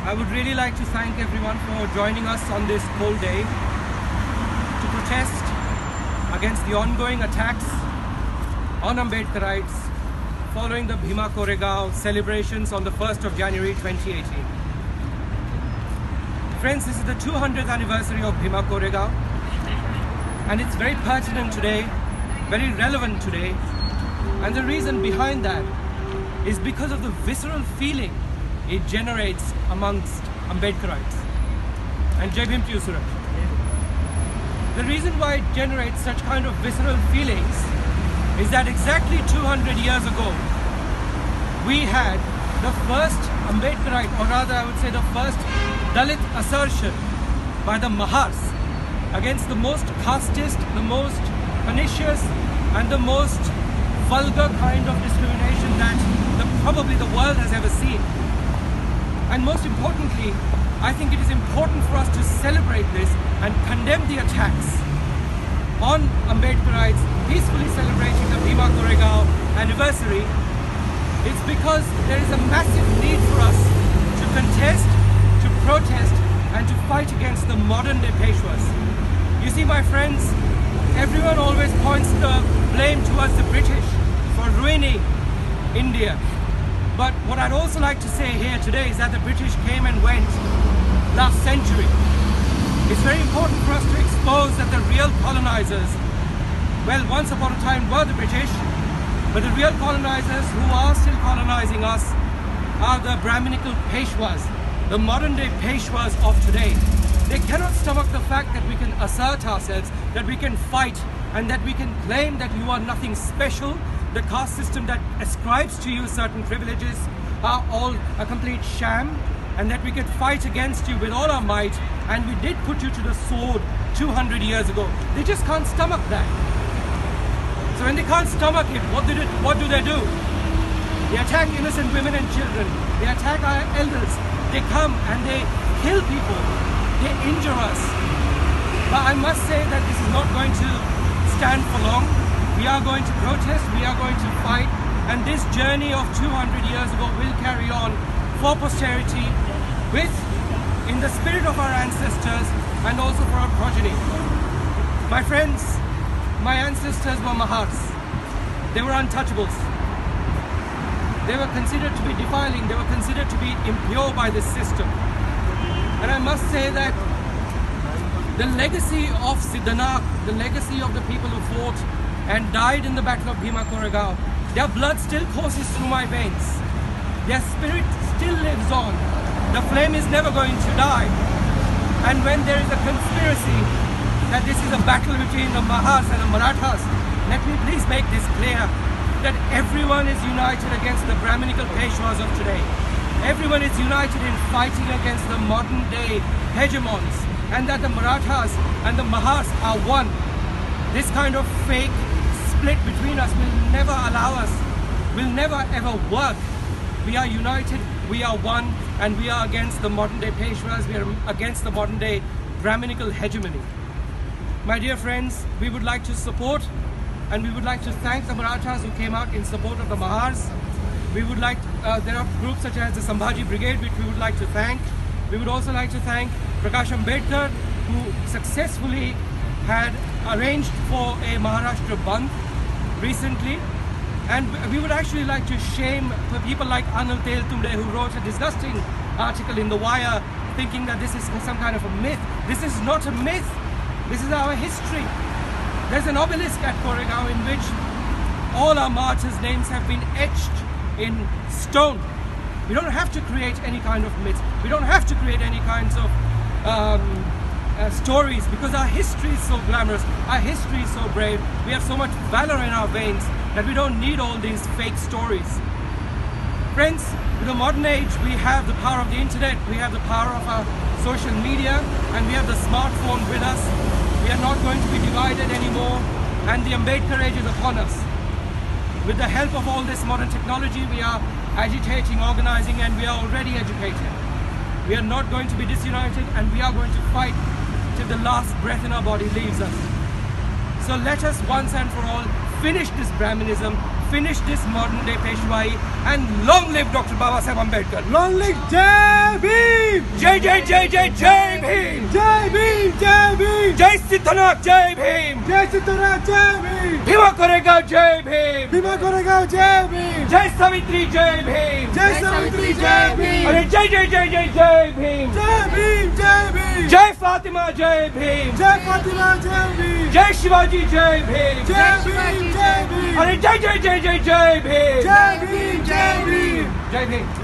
I would really like to thank everyone for joining us on this cold day to protest against the ongoing attacks on Ambedkarites following the Bhima Koregaon celebrations on the 1st of January 2018. Friends, this is the 200th anniversary of Bhima Koregaon, and it's very pertinent today, very relevant today, and the reason behind that is because of the visceral feeling it generates amongst Ambedkarites. And Jai Bhim to you, Suraj. The reason why it generates such kind of visceral feelings is that exactly 200 years ago, we had the first Ambedkarite, or rather I would say the first Dalit assertion by the Mahars against the most casteist, the most pernicious and the most vulgar kind of discrimination that probably the world has ever seen. And most importantly, I think it is important for us to celebrate this and condemn the attacks on Ambedkarites peacefully celebrating the Bhima Koregaon anniversary. It's because there is a massive need for us to contest, to protest and to fight against the modern day Peshwas. You see, my friends, everyone always points the blame towards the British for ruining India. But what I'd also like to say here today is that the British came and went last century. It's very important for us to expose that the real colonizers, well, once upon a time were the British, but the real colonizers who are still colonizing us are the Brahminical Peshwas, the modern day Peshwas of today. They cannot stomach the fact that we can assert ourselves, that we can fight, and that we can claim that you are nothing special. The caste system that ascribes to you certain privileges are all a complete sham, and that we could fight against you with all our might, and we did put you to the sword 200 years ago. They just can't stomach that. So when they can't stomach it, what do they do? They attack innocent women and children. They attack our elders. They come and they kill people. They injure us. But I must say that this is not going to stand for long. We are going to protest, we are going to fight, and this journey of 200 years ago will carry on for posterity in the spirit of our ancestors and also for our progeny. My friends, my ancestors were Mahars. They were untouchables. They were considered to be defiling, they were considered to be impure by this system. And I must say that the legacy of Siddhanath, the legacy of the people who fought and died in the battle of Bhima Koregaon, their blood still courses through my veins. Their spirit still lives on. The flame is never going to die. And when there is a conspiracy that this is a battle between the Mahars and the Marathas, let me please make this clear, that everyone is united against the Brahminical Peshwas of today. Everyone is united in fighting against the modern day hegemons, and that the Marathas and the Mahars are one. This kind of fake split between us will never allow us, will never ever work. We are united, we are one, and we are against the modern day Peshwas, we are against the modern day Brahminical hegemony. My dear friends, we would like to support and we would like to thank the Marathas who came out in support of the Mahars. We would like, there are groups such as the Sambhaji Brigade which we would like to thank. We would also like to thank Prakash Ambedkar, who successfully had arranged for a Maharashtra Bandh recently, and we would actually like to shame people like Anil Teltunde, who wrote a disgusting article in The Wire thinking that this is some kind of a myth. This is not a myth, this is our history. There's an obelisk at Koregaon in which all our martyrs' names have been etched in stone. We don't have to create any kind of myth, we don't have to create any kinds of stories, because our history is so glamorous, our history is so brave, we have so much valor in our veins that we don't need all these fake stories. Friends, in the modern age we have the power of the internet, we have the power of our social media, and we have the smartphone with us. We are not going to be divided anymore, and the Ambedkar age is upon us. With the help of all this modern technology, we are agitating, organizing, and we are already educated. We are not going to be disunited, and we are going to fight till the last breath in our body leaves us. So let us once and for all finish this Brahminism, finish this modern day Peshwai, and long live Dr. Baba Saheb Ambedkar. Long live Jai Bhim! Jai Jai Jai Jai Jai Bhim! Jai Bhim! Jai Bhim! Jai Siddhanath Jai Bhim! Jai Siddhanath Jai Bhim! Bhima Koregaon Jai Bhim! Bhima Koregaon Jai Bhim! Jai Savitri Jai Bhim! Jai Savitri Jai Bhim! Jai Jai Jai Jai Jai Jai Bhim! Jai Bhim! Jai Bhim! Jai Fatima Jai Bhim! Jai Fatima Jai Bhim! Jai Shivaji Jai Bhim! Jai Bhim! Jai Bhim! Jai Jai Jai Jai Jai Bhim! Jai Bhim! Jai Bhim! Jai Bhim!